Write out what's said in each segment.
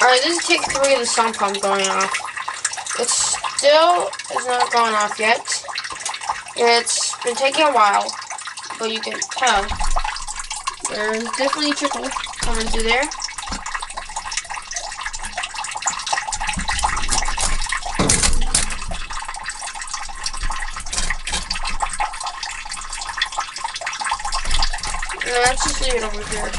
Alright, this is take 3 of the sump pump going off. It still is not going off yet. It's been taking a while, but you can tell there's definitely a trickle coming through there. Let's just leave it over here.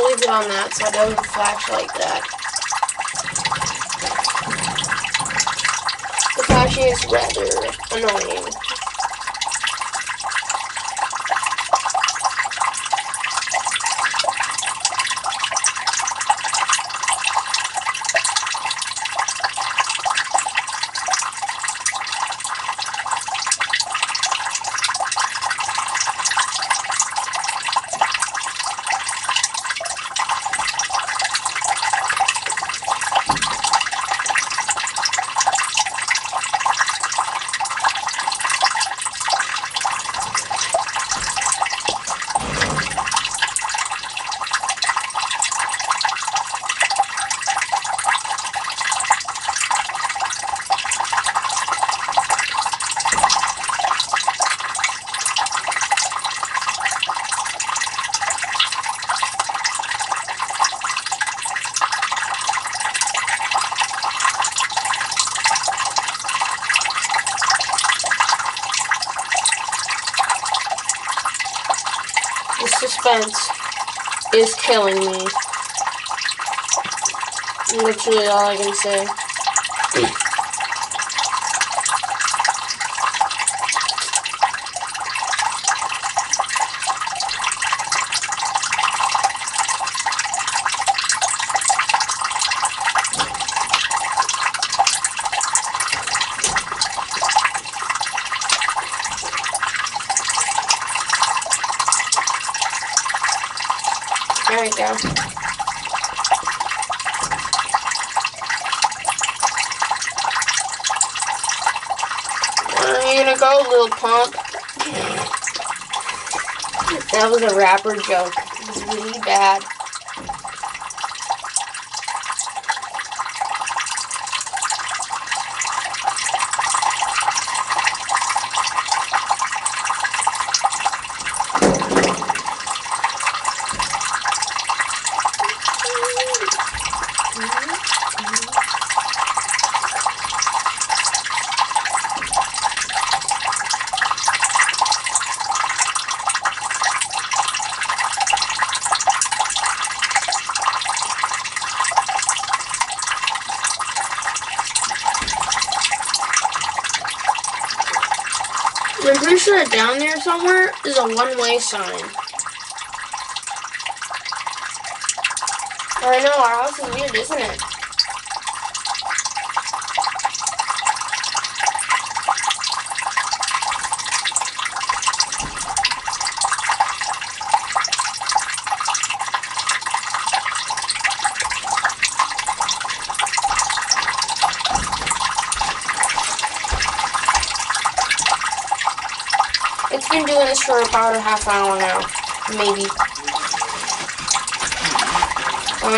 Leave it on that so it doesn't flash like that. The flashing is rather annoying. The suspense is killing me. Literally all I can say. There we go. Where are you gonna go, little punk? That was a rapper joke. It was really bad. I'm pretty sure that down there somewhere is a one-way sign. I know, our house is weird, isn't it? It's been doing this for about a half hour now, maybe.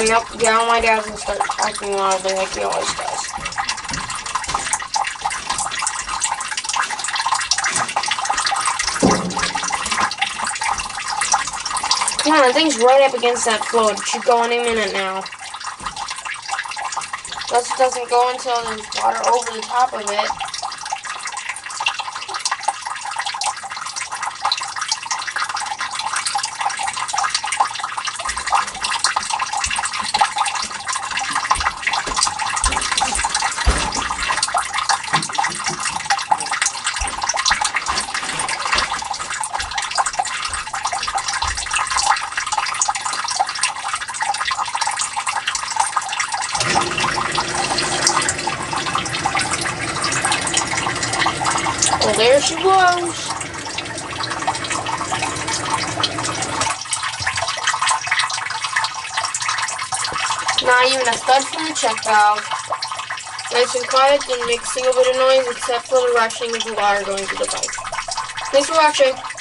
Nope, yeah, my dad's gonna start talking loudly like he always does. Come on, the thing's right up against that float. It should go any minute now. Plus it doesn't go until there's water over the top of it. Well, there she goes. Not even a thud from the check valve. Nice and quiet, didn't make a single bit of noise except for the rushing of the water going through the pipe. Thanks for watching.